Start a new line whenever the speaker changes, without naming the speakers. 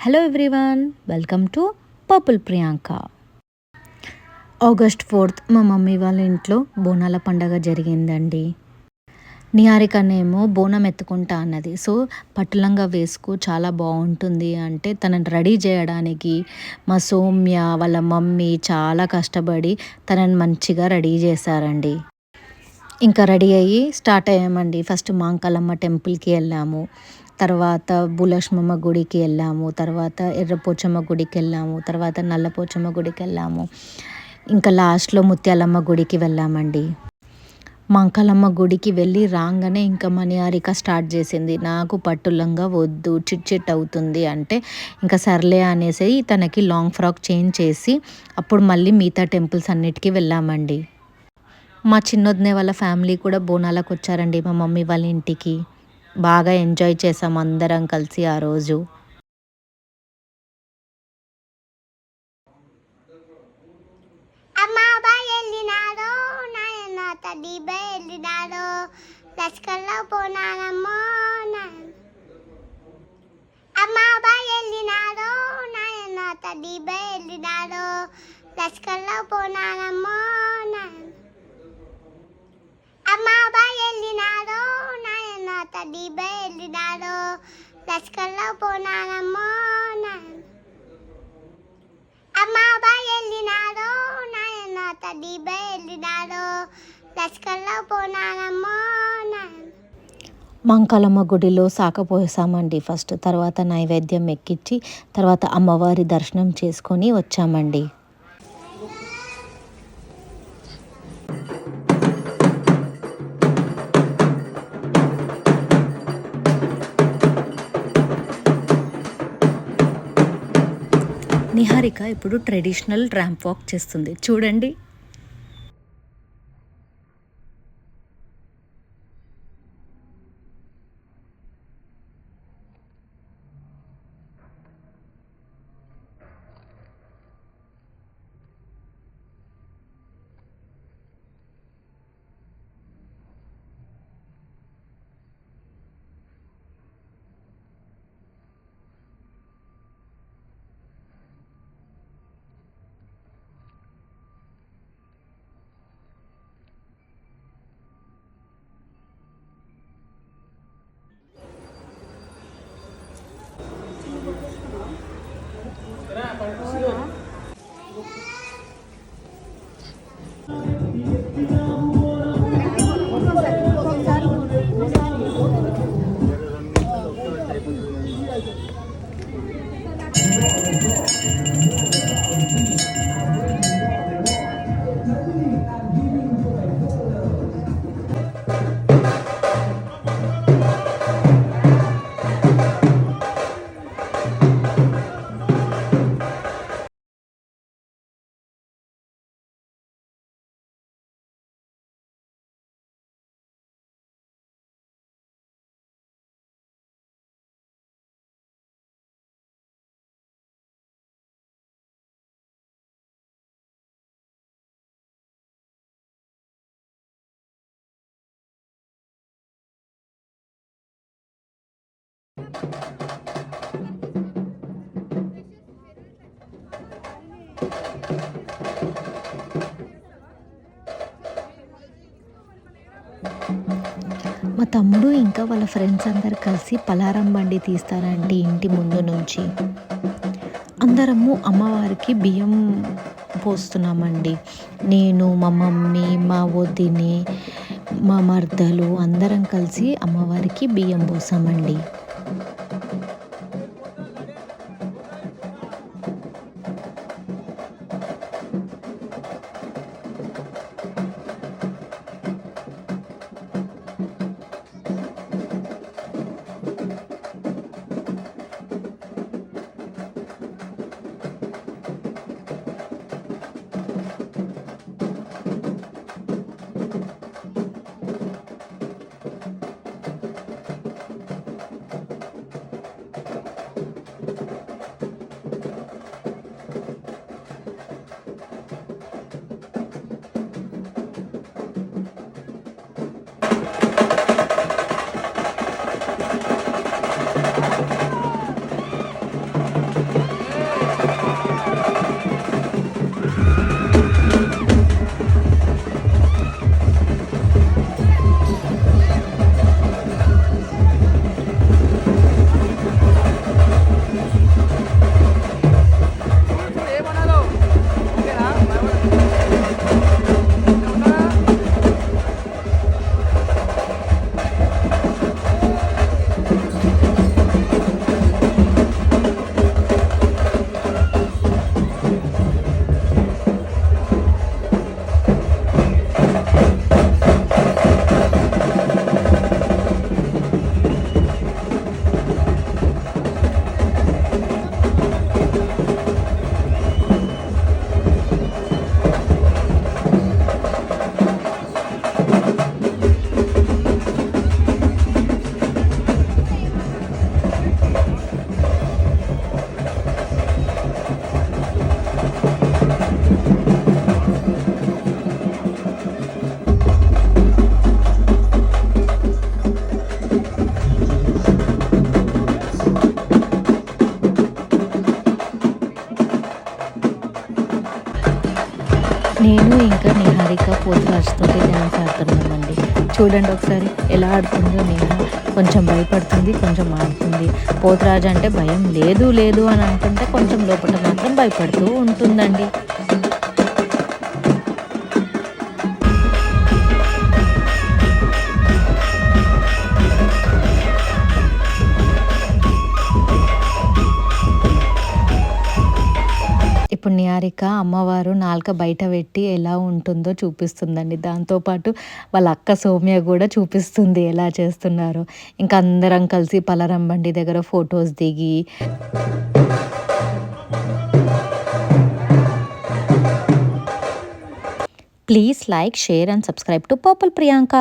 Hello everyone, welcome to purple Priyanka. August 4th మా mummy వాళ్ళ ఇంట్లో బోనాల పండగ జరిగిందండి. నిహారికనేమో బోనం ఎత్తుకుంటా అన్నది. సో పట్టులంగా వేసుకో, చాలా బాగుంటుంది అంటే తనని రెడీ చేయడానికి మా సౌమ్య వాళ్ళ మమ్మీ చాలా కష్టపడి తనని మంచిగా రెడీ చేశారండి. ఇంకా రెడీ అయ్యి స్టార్ట్ అయ్యామండి. ఫస్ట్ మాంకాలమ్మ టెంపుల్కి వెళ్ళాము, తర్వాత భూలక్ష్మమ్మ గుడికి వెళ్ళాము, తర్వాత ఎర్రపోచమ్మ గుడికి వెళ్ళాము, తర్వాత నల్లపోచమ్మ గుడికి వెళ్ళాము, ఇంకా లాస్ట్లో ముత్యాలమ్మ గుడికి వెళ్ళామండి. మాంకాలమ్మ గుడికి వెళ్ళి రాగానే ఇంకా మణిహారిక స్టార్ట్ చేసింది, నాకు పట్టులంగా వద్దు చిట్ చిట్ అవుతుంది అంటే ఇంకా సర్లే అనేసి తనకి లాంగ్ ఫ్రాక్ చేంజ్ చేసి అప్పుడు మళ్ళీ మిగతా టెంపుల్స్ అన్నిటికీ వెళ్ళామండి. మా చిన్నొదినే వాళ్ళ ఫ్యామిలీ కూడా బోనాలకు వచ్చారండి మా మమ్మీ వాళ్ళ ఇంటికి. బాగా ఎంజాయ్ చేసాం అందరం కలిసి ఆ రోజు. మాంకాలమ్మ గుడిలో సాకపోసామండి ఫస్ట్, తర్వాత నైవేద్యం ఎక్కించి తర్వాత అమ్మవారి దర్శనం చేసుకొని వచ్చామండి. నిహారిక ఇప్పుడు ట్రెడిషనల్ ర్యాంప్ వాక్ చేస్తుంది చూడండి. మా తమ్ముడు ఇంకా వాళ్ళ ఫ్రెండ్స్ అందరు కలిసి పలారం బండి తీస్తారండి ఇంటి ముందు నుంచి. అందరము అమ్మవారికి బియ్యం పోస్తున్నామండి. నేను, మా మమ్మీ, మా వదిని, మా మర్దలు అందరం కలిసి అమ్మవారికి బియ్యం పోసామండి. నిహారిక పోతురాజుతోటి డ్యాన్స్ ఆడుతున్నామండి. చూడండి ఒకసారి ఎలా ఆడుతుందో. నేహ కొంచెం భయపడుతుంది, కొంచెం ఆడుతుంది. పోతురాజు అంటే భయం లేదు లేదు అని అంటుంటే కొంచెం లోపల మాత్రం భయపడుతూ ఉంటుందండి. ఇప్పుడు నిహారిక అమ్మవారు నాలుక బయట పెట్టి ఎలా ఉంటుందో చూపిస్తుందండి. దాంతో పాటు వాళ్ళ అక్క సౌమ్య కూడా చూపిస్తుంది ఎలా చేస్తున్నారో. ఇంకా అందరం కలిసి పలారం బండి దగ్గర ఫొటోస్ దిగి please like, share and subscribe to purple Priyanka.